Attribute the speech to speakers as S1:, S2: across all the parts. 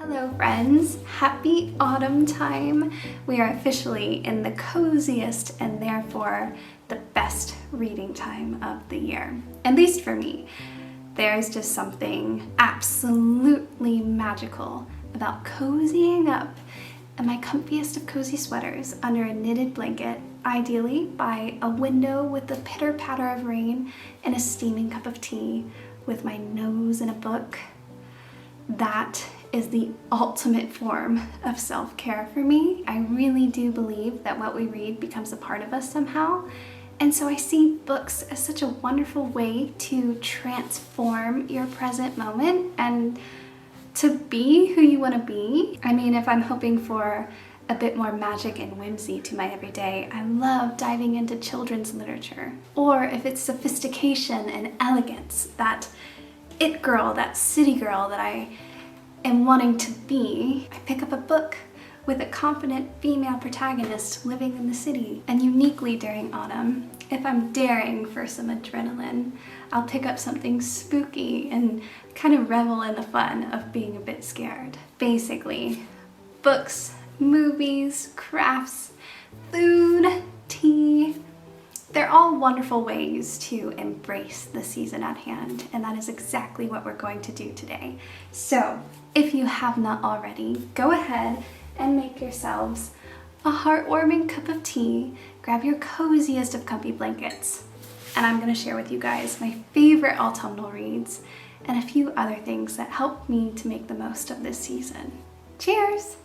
S1: Hello friends, happy autumn time. We are officially in the coziest and therefore the best reading time of the year, at least for me. There's just something absolutely magical about cozying up in my comfiest of cozy sweaters under a knitted blanket, ideally by a window with the pitter-patter of rain and a steaming cup of tea with my nose in a book. That is the ultimate form of self-care for me. I really do believe that what we read becomes a part of us somehow. And so I see books as such a wonderful way to transform your present moment and to be who you want to be. I mean, if I'm hoping for a bit more magic and whimsy to my everyday, I love diving into children's literature. Or if it's sophistication and elegance, that it girl, that city girl that I am wanting to be, I pick up a book with a confident female protagonist living in the city. And uniquely during autumn, if I'm daring for some adrenaline, I'll pick up something spooky and kind of revel in the fun of being a bit scared. Basically, books, movies, crafts, food, tea, they're all wonderful ways to embrace the season at hand, and that is exactly what we're going to do today. So, if you have not already, go ahead and make yourselves a heartwarming cup of tea, grab your coziest of comfy blankets, and I'm going to share with you guys my favorite autumnal reads and a few other things that help me to make the most of this season. Cheers!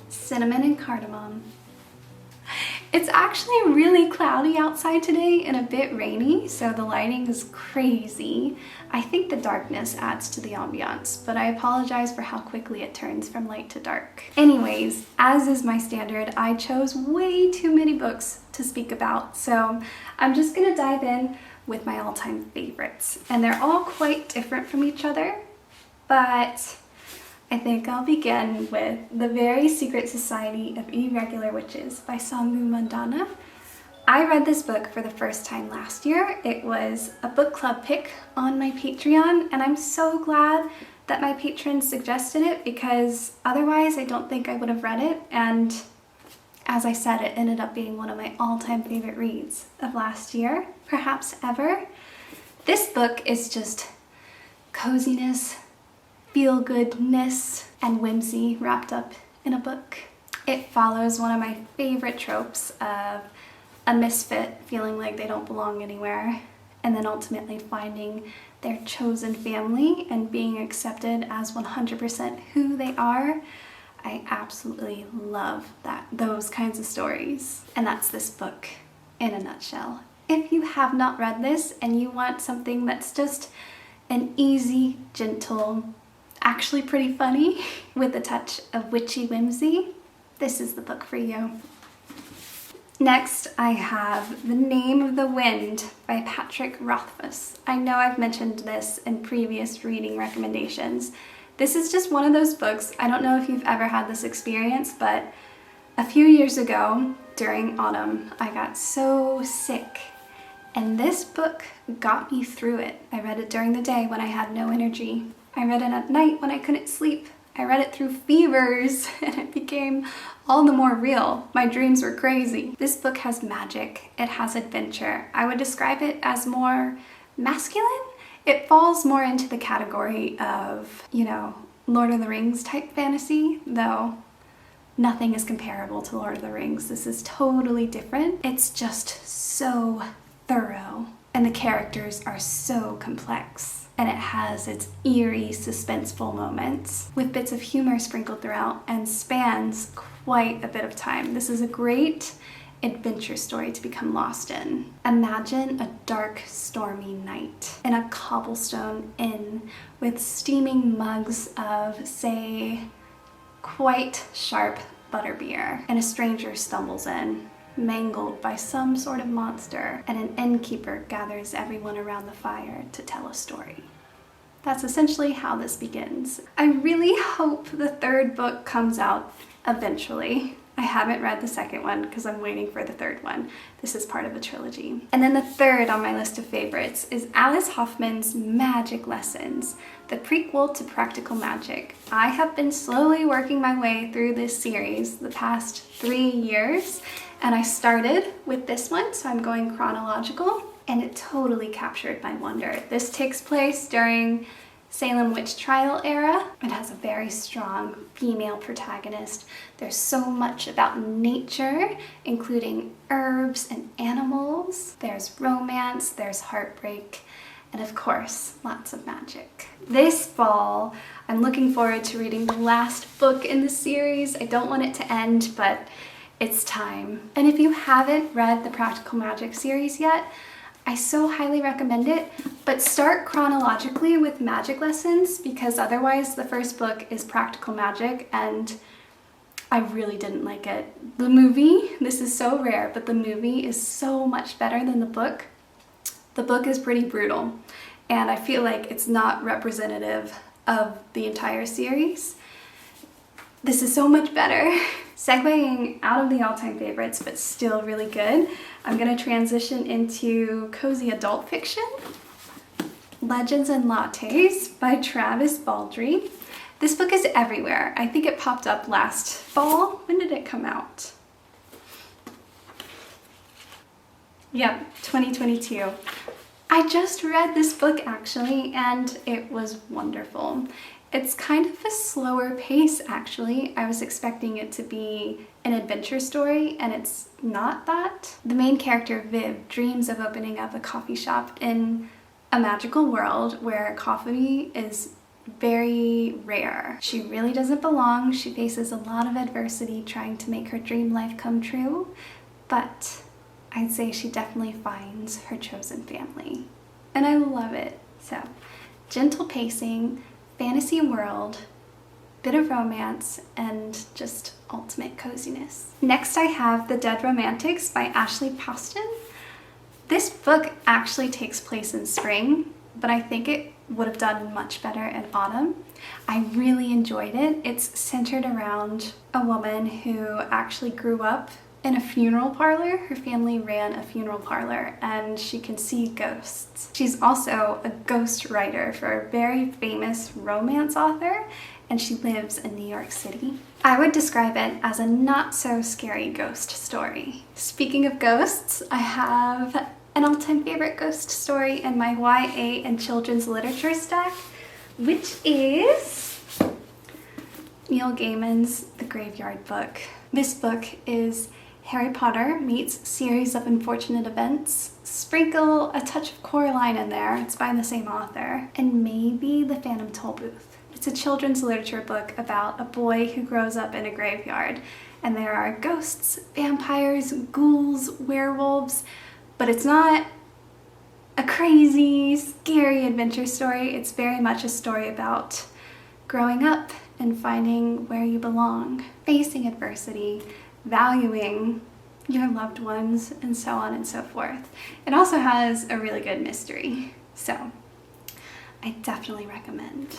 S1: Cinnamon and cardamom. It's actually really cloudy outside today and a bit rainy, so the lighting is crazy. I think the darkness adds to the ambiance, but I apologize for how quickly it turns from light to dark. Anyways, as is my standard, I chose way too many books to speak about, so I'm just gonna dive in with my all-time favorites. And they're all quite different from each other, but I think I'll begin with The Very Secret Society of Irregular Witches by Sangu Mandanna. I read this book for the first time last year. It was a book club pick on my Patreon, and I'm so glad that my patrons suggested it because otherwise I don't think I would have read it. And as I said, it ended up being one of my all-time favorite reads of last year, perhaps ever. This book is just coziness, feel-goodness, and whimsy wrapped up in a book. It follows one of my favorite tropes of a misfit feeling like they don't belong anywhere, and then ultimately finding their chosen family and being accepted as 100% who they are. I absolutely love those kinds of stories. And that's this book in a nutshell. If you have not read this and you want something that's just an easy, gentle, actually pretty funny, with a touch of witchy whimsy, this is the book for you. Next, I have The Name of the Wind by Patrick Rothfuss. I know I've mentioned this in previous reading recommendations. This is just one of those books, I don't know if you've ever had this experience, but a few years ago during autumn, I got so sick. And this book got me through it. I read it during the day when I had no energy. I read it at night when I couldn't sleep. I read it through fevers, and it became all the more real. My dreams were crazy. This book has magic. It has adventure. I would describe it as more masculine. It falls more into the category of, Lord of the Rings type fantasy, though nothing is comparable to Lord of the Rings. This is totally different. It's just so thorough, and the characters are so complex. And it has its eerie, suspenseful moments with bits of humor sprinkled throughout and spans quite a bit of time. This is a great adventure story to become lost in. Imagine a dark, stormy night in a cobblestone inn with steaming mugs of, say, quite sharp butterbeer, and a stranger stumbles in, mangled by some sort of monster, and an innkeeper gathers everyone around the fire to tell a story. That's essentially how this begins. I really hope the third book comes out eventually. I haven't read the second one because I'm waiting for the third one. This is part of a trilogy. And then the third on my list of favorites is Alice Hoffman's Magic Lessons, the prequel to Practical Magic. I have been slowly working my way through this series the past 3 years, and I started with this one, so I'm going chronological, and it totally captured my wonder. This takes place during Salem witch trial era. It has a very strong female protagonist. There's so much about nature, including herbs and animals. There's romance, there's heartbreak, and of course, lots of magic. This fall, I'm looking forward to reading the last book in the series. I don't want it to end, but it's time. And if you haven't read the Practical Magic series yet, I so highly recommend it, but start chronologically with Magic Lessons because otherwise the first book is Practical Magic and I really didn't like it. The movie, this is so rare, but the movie is so much better than the book. The book is pretty brutal and I feel like it's not representative of the entire series. This is so much better. Segueing out of the all-time favorites, but still really good, I'm gonna transition into cozy adult fiction. Legends and Lattes by Travis Baldree. This book is everywhere. I think it popped up last fall. When did it come out? Yep, 2022. I just read this book actually, and it was wonderful. It's kind of a slower pace, actually. I was expecting it to be an adventure story, and it's not that. The main character, Viv, dreams of opening up a coffee shop in a magical world where coffee is very rare. She really doesn't belong. She faces a lot of adversity trying to make her dream life come true, but I'd say she definitely finds her chosen family. And I love it. So, gentle pacing, fantasy world, bit of romance, and just ultimate coziness. Next I have The Dead Romantics by Ashley Poston. This book actually takes place in spring, but I think it would have done much better in autumn. I really enjoyed it. It's centered around a woman who actually grew up in a funeral parlor. Her family ran a funeral parlor and she can see ghosts. She's also a ghost writer for a very famous romance author and she lives in New York City. I would describe it as a not so scary ghost story. Speaking of ghosts, I have an all-time favorite ghost story in my YA and children's literature stack, which is Neil Gaiman's The Graveyard Book. This book is Harry Potter meets Series of Unfortunate Events. Sprinkle a touch of Coraline in there, it's by the same author, and maybe The Phantom Tollbooth. It's a children's literature book about a boy who grows up in a graveyard, and there are ghosts, vampires, ghouls, werewolves, but it's not a crazy, scary adventure story. It's very much a story about growing up and finding where you belong, facing adversity, valuing your loved ones, and so on and so forth. It also has a really good mystery, so I definitely recommend.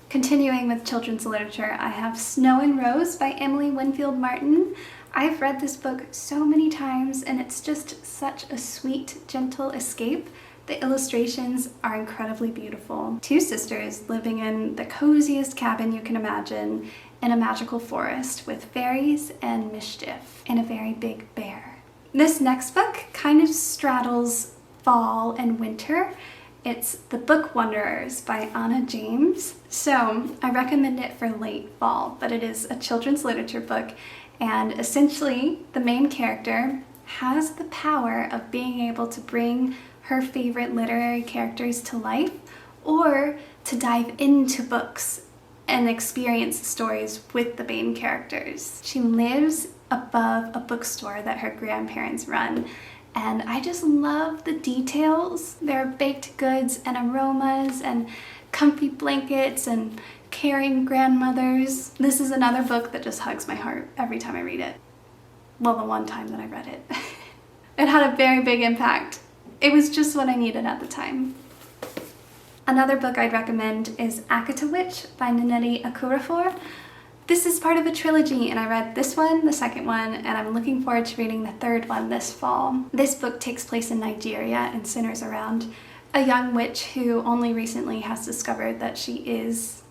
S1: Continuing with children's literature, I have Snow and Rose by Emily Winfield Martin. I've read this book so many times and it's just such a sweet, gentle escape. The illustrations are incredibly beautiful. Two sisters living in the coziest cabin you can imagine in a magical forest with fairies and mischief and a very big bear. This next book kind of straddles fall and winter. It's The Book Wanderers by Anna James. So I recommend it for late fall, but it is a children's literature book, and essentially the main character has the power of being able to bring her favorite literary characters to life or to dive into books and experience stories with the main characters. She lives above a bookstore that her grandparents run, and I just love the details. There are baked goods and aromas and comfy blankets and caring grandmothers. This is another book that just hugs my heart every time I read it. Well, the one time that I read it. It had a very big impact. It was just what I needed at the time. Another book I'd recommend is Akata Witch by Nnedi Okorafor. This is part of a trilogy, and I read this one, the second one, and I'm looking forward to reading the third one this fall. This book takes place in Nigeria and centers around a young witch who only recently has discovered that she is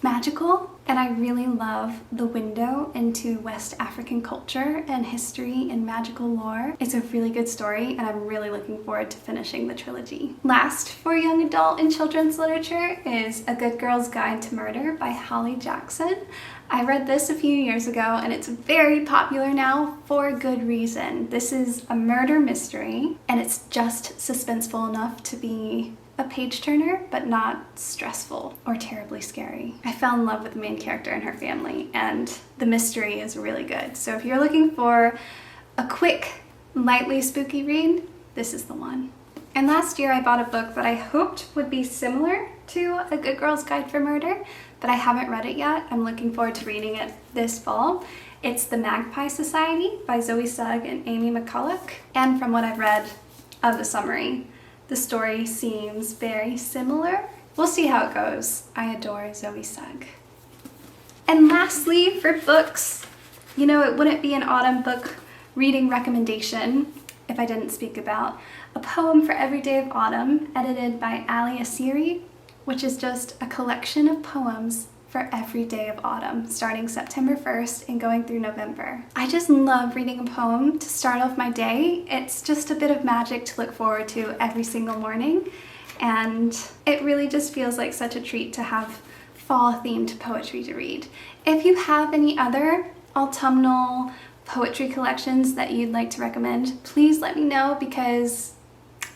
S1: magical, and I really love the window into West African culture and history and magical lore. It's a really good story, and I'm really looking forward to finishing the trilogy. Last for young adult and children's literature is A Good Girl's Guide to Murder by Holly Jackson. I read this a few years ago, and it's very popular now for good reason. This is a murder mystery, and it's just suspenseful enough to be a page turner, but not stressful or terribly scary. I fell in love with the main character and her family, and the mystery is really good. So if you're looking for a quick, lightly spooky read, this is the one. And last year I bought a book that I hoped would be similar to A Good Girl's Guide for Murder, but I haven't read it yet. I'm looking forward to reading it this fall. It's The Magpie Society by Zoe Sugg and Amy McCulloch. And from what I've read of the summary, the story seems very similar. We'll see how it goes. I adore Zoe Sugg. And lastly, for books, you know, it wouldn't be an autumn book reading recommendation if I didn't speak about A Poem for Every Day of Autumn, edited by Ali Asiri, which is just a collection of poems for every day of autumn, starting September 1st and going through November. I just love reading a poem to start off my day. It's just a bit of magic to look forward to every single morning, and it really just feels like such a treat to have fall-themed poetry to read. If you have any other autumnal poetry collections that you'd like to recommend, please let me know, because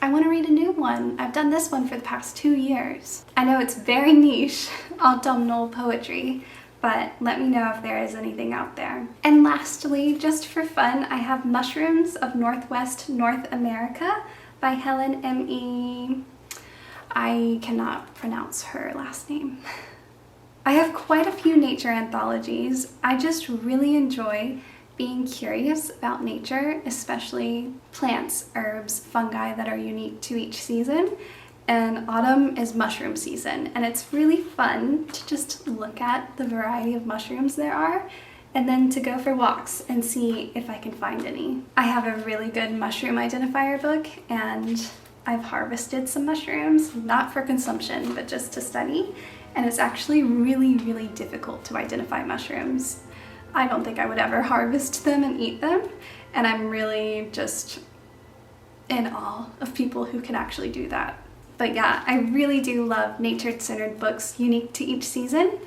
S1: I want to read a new one. I've done this one for the past 2 years. I know it's very niche, autumnal poetry, but let me know if there is anything out there. And lastly, just for fun, I have Mushrooms of Northwest North America by Helen M.E. I cannot pronounce her last name. I have quite a few nature anthologies. I just really enjoy being curious about nature, especially plants, herbs, fungi that are unique to each season. And autumn is mushroom season, and it's really fun to just look at the variety of mushrooms there are, and then to go for walks and see if I can find any. I have a really good mushroom identifier book, and I've harvested some mushrooms, not for consumption, but just to study, and it's actually really, really difficult to identify mushrooms. I don't think I would ever harvest them and eat them, and I'm really just in awe of people who can actually do that. But yeah, I really do love nature-centered books unique to each season,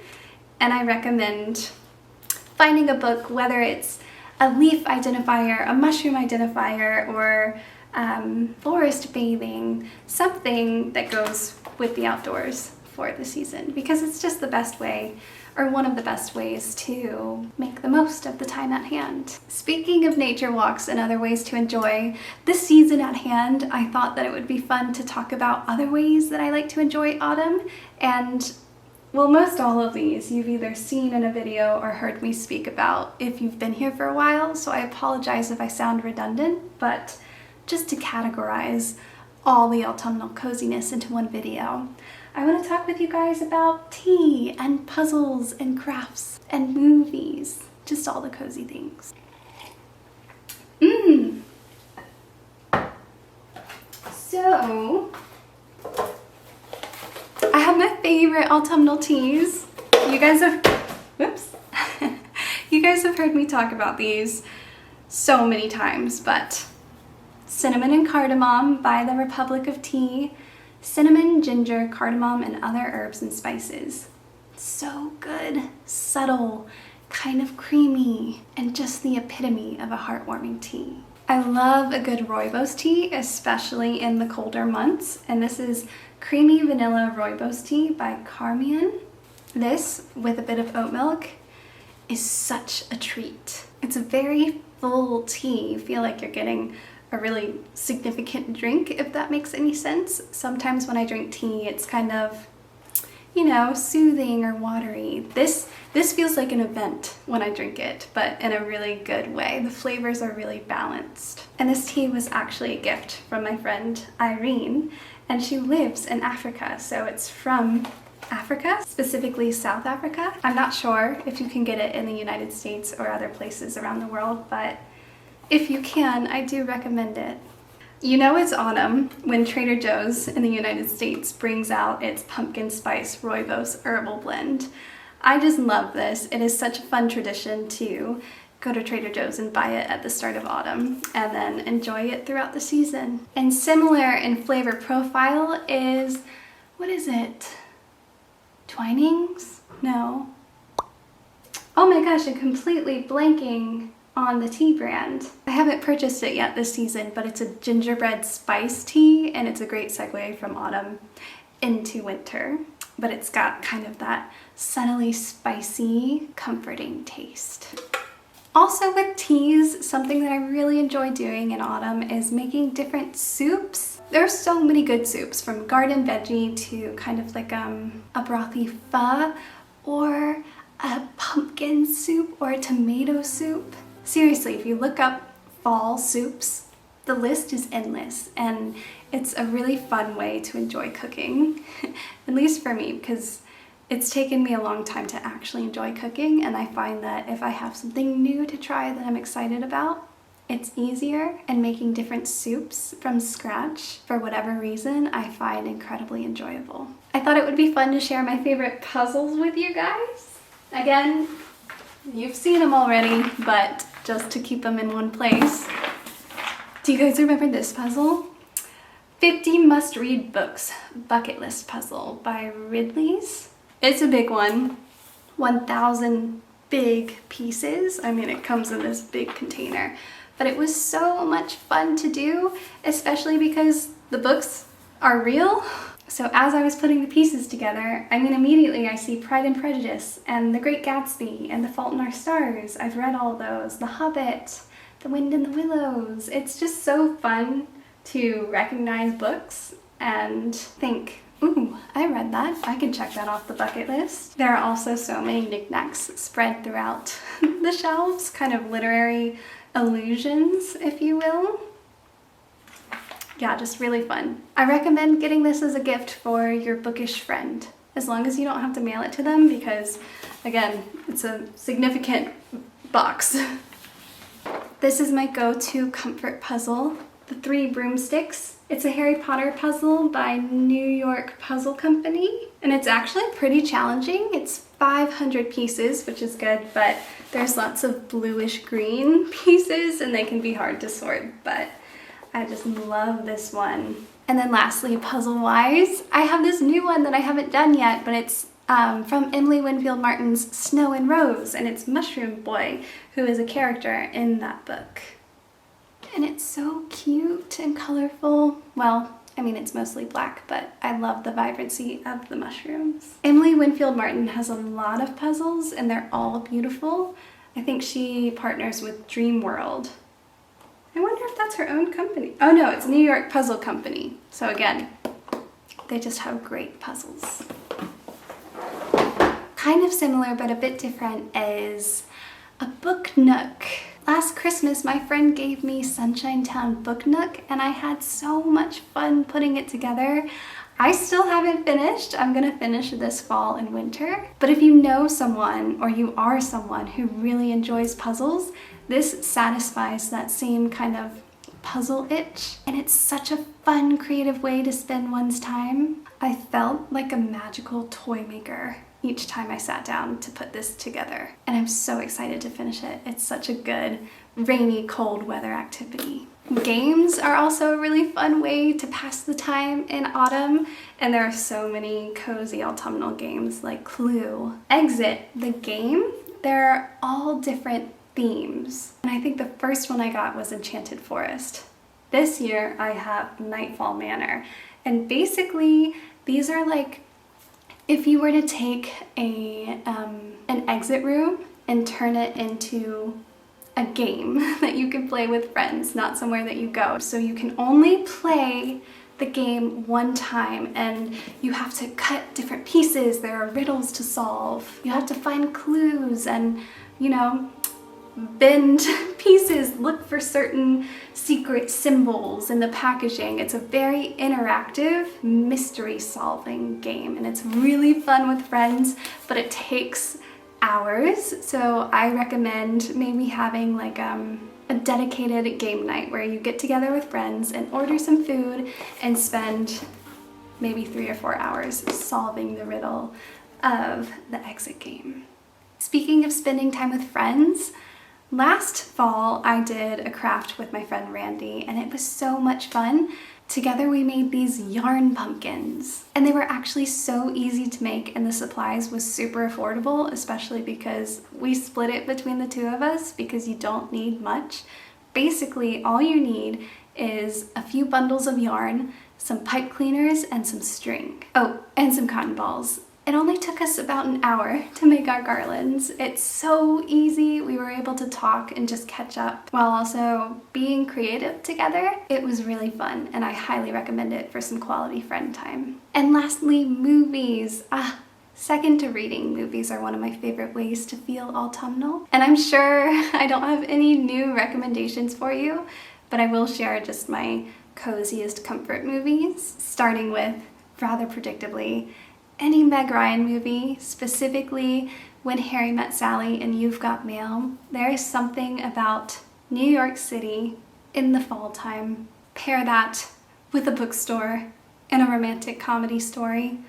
S1: and I recommend finding a book, whether it's a leaf identifier, a mushroom identifier, or forest bathing, something that goes with the outdoors for the season, because it's just the best way, or one of the best ways, to make the most of the time at hand. Speaking of nature walks and other ways to enjoy the season at hand, I thought that it would be fun to talk about other ways that I like to enjoy autumn, and well, most all of these you've either seen in a video or heard me speak about if you've been here for a while, so I apologize if I sound redundant, but just to categorize all the autumnal coziness into one video, I want to talk with you guys about tea and puzzles and crafts and movies, just all the cozy things. So, I have my favorite autumnal teas. You guys have, whoops. You guys have heard me talk about these so many times, but Cinnamon and Cardamom by the Republic of Tea. Cinnamon, ginger, cardamom, and other herbs and spices. So good, subtle, kind of creamy, and just the epitome of a heartwarming tea. I love a good rooibos tea, especially in the colder months, and this is Creamy Vanilla Rooibos Tea by Carmian. This, with a bit of oat milk, is such a treat. It's a very full tea. You feel like you're getting a really significant drink, if that makes any sense. Sometimes when I drink tea, it's kind of, you know, soothing or watery. This feels like an event when I drink it, but in a really good way. The flavors are really balanced. And this tea was actually a gift from my friend Irene, and she lives in Africa, so it's from Africa, specifically South Africa. I'm not sure if you can get it in the United States or other places around the world, but if you can, I do recommend it. You know it's autumn when Trader Joe's in the United States brings out its pumpkin spice rooibos herbal blend. I just love this. It is such a fun tradition to go to Trader Joe's and buy it at the start of autumn and then enjoy it throughout the season. And similar in flavor profile is, what is it? Twinings? No. Oh my gosh, I'm completely blanking on the tea brand. I haven't purchased it yet this season, but it's a gingerbread spice tea and it's a great segue from autumn into winter. But it's got kind of that subtly spicy, comforting taste. Also with teas, something that I really enjoy doing in autumn is making different soups. There are so many good soups, from garden veggie to kind of like a brothy pho, or a pumpkin soup, or a tomato soup. Seriously, if you look up fall soups, the list is endless, and it's a really fun way to enjoy cooking, at least for me, because it's taken me a long time to actually enjoy cooking, and I find that if I have something new to try that I'm excited about, it's easier, and making different soups from scratch, for whatever reason, I find incredibly enjoyable. I thought it would be fun to share my favorite puzzles with you guys. Again, you've seen them already, but just to keep them in one place. Do you guys remember this puzzle? 50 must-read books bucket list puzzle by Ridley's. It's a big one, 1,000 big pieces. I mean, it comes in this big container, but it was so much fun to do, especially because the books are real. So as I was putting the pieces together, I mean, immediately I see Pride and Prejudice and The Great Gatsby and The Fault in Our Stars. I've read all those, The Hobbit, The Wind in the Willows. It's just so fun to recognize books and think, ooh, I read that. I can check that off the bucket list. There are also so many knickknacks spread throughout the shelves, kind of literary illusions, if you will. Yeah, just really fun. I recommend getting this as a gift for your bookish friend, as long as you don't have to mail it to them, because again, it's a significant box. This is my go-to comfort puzzle, The Three Broomsticks. It's a Harry Potter puzzle by New York Puzzle Company, and it's actually pretty challenging. It's 500 pieces, which is good, but there's lots of bluish green pieces and they can be hard to sort, but I just love this one. And then lastly, puzzle-wise, I have this new one that I haven't done yet, but it's from Emily Winfield Martin's Snow and Rose, and it's Mushroom Boy, who is a character in that book. And it's so cute and colorful. Well, I mean, it's mostly black, but I love the vibrancy of the mushrooms. Emily Winfield Martin has a lot of puzzles, and they're all beautiful. I think she partners with Dream World. I wonder if that's her own company. Oh no, it's New York Puzzle Company. So again, they just have great puzzles. Kind of similar but a bit different is a book nook. Last Christmas, my friend gave me Sunshine Town Book Nook, and I had so much fun putting it together. I still haven't finished. I'm gonna finish this fall and winter. But if you know someone, or you are someone who really enjoys puzzles, this satisfies that same kind of puzzle itch, and it's such a fun, creative way to spend one's time. I felt like a magical toy maker each time I sat down to put this together, and I'm so excited to finish it. It's such a good, rainy, cold weather activity. Games are also a really fun way to pass the time in autumn, and there are so many cozy autumnal games like Clue. Exit, the game, they're all different themes. And I think the first one I got was Enchanted Forest. This year I have Nightfall Manor. And basically these are like, if you were to take an exit room and turn it into a game that you can play with friends, not somewhere that you go. So you can only play the game one time, and you have to cut different pieces. There are riddles to solve. You have to find clues and, you know, bend pieces, look for certain secret symbols in the packaging. It's a very interactive mystery solving game, and it's really fun with friends, but it takes hours. So I recommend maybe having like a dedicated game night where you get together with friends and order some food and spend maybe 3 or 4 hours solving the riddle of the exit game. Speaking of spending time with friends, last fall I did a craft with my friend Randy, and it was so much fun. Together we made these yarn pumpkins, and they were actually so easy to make, and the supplies was super affordable, especially because we split it between the two of us because you don't need much. Basically, all you need is a few bundles of yarn, some pipe cleaners, and some string. Oh, and some cotton balls. It only took us about an hour to make our garlands. It's so easy. We were able to talk and just catch up while also being creative together. It was really fun, and I highly recommend it for some quality friend time. And lastly, movies. Second to reading, movies are one of my favorite ways to feel autumnal. And I'm sure I don't have any new recommendations for you, but I will share just my coziest comfort movies, starting with, rather predictably, any Meg Ryan movie, specifically When Harry Met Sally and You've Got Mail. There is something about New York City in the fall time. Pair that with a bookstore and a romantic comedy story.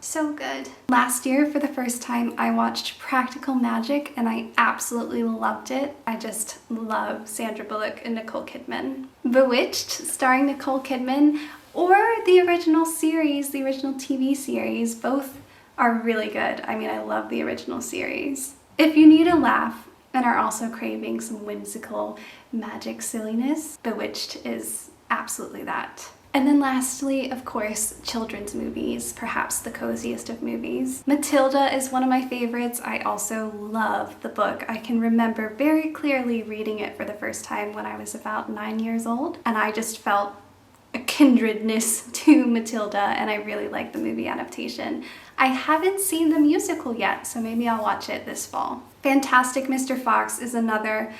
S1: So good. Last year, for the first time, I watched Practical Magic, and I absolutely loved it. I just love Sandra Bullock and Nicole Kidman. Bewitched, starring Nicole Kidman, or the original series, the original TV series, both are really good. I mean, I love the original series. If you need a laugh and are also craving some whimsical magic silliness, Bewitched is absolutely that. And then lastly, of course, children's movies, perhaps the coziest of movies. Matilda is one of my favorites. I also love the book. I can remember very clearly reading it for the first time when I was about 9 years old, and I just felt a kindredness to Matilda, and I really like the movie adaptation. I haven't seen the musical yet, so maybe I'll watch it this fall. Fantastic Mr. Fox is another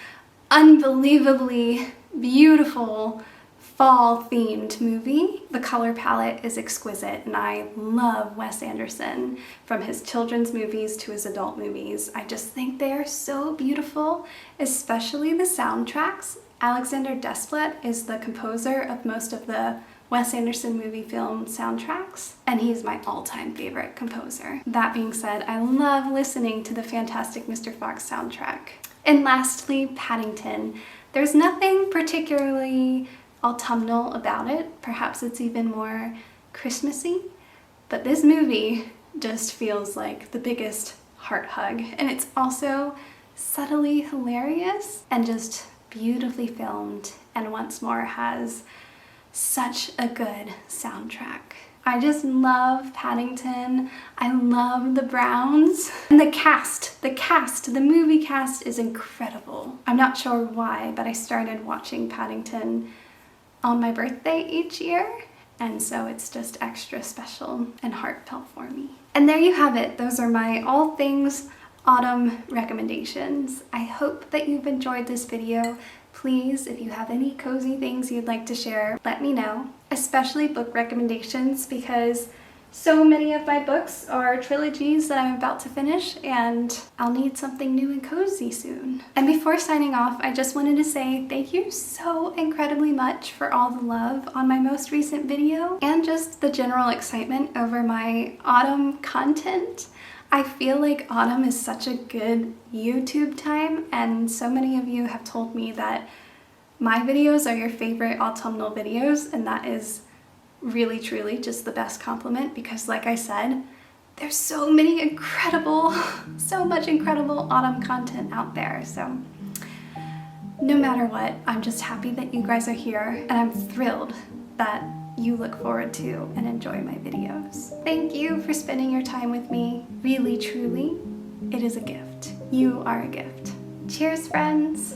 S1: unbelievably beautiful fall-themed movie. The color palette is exquisite, and I love Wes Anderson, from his children's movies to his adult movies. I just think they are so beautiful, especially the soundtracks. Alexander Desplat is the composer of most of the Wes Anderson movie film soundtracks, and he's my all-time favorite composer. That being said, I love listening to the Fantastic Mr. Fox soundtrack. And lastly, Paddington. There's nothing particularly autumnal about it. Perhaps it's even more Christmassy, but this movie just feels like the biggest heart hug, and it's also subtly hilarious and just beautifully filmed, and once more has such a good soundtrack. I just love Paddington. I love the Browns. And the movie cast is incredible. I'm not sure why, but I started watching Paddington on my birthday each year, and so it's just extra special and heartfelt for me. And there you have it. Those are my all things autumn recommendations. I hope that you've enjoyed this video. Please, if you have any cozy things you'd like to share, let me know, especially book recommendations, because so many of my books are trilogies that I'm about to finish, and I'll need something new and cozy soon. And before signing off, I just wanted to say thank you so incredibly much for all the love on my most recent video and just the general excitement over my autumn content. I feel like autumn is such a good YouTube time, and so many of you have told me that my videos are your favorite autumnal videos, and that is really truly just the best compliment, because like I said, there's so much incredible autumn content out there. So no matter what, I'm just happy that you guys are here, and I'm thrilled that you look forward to and enjoy my videos. Thank you for spending your time with me. Really, truly, it is a gift. You are a gift. Cheers, friends.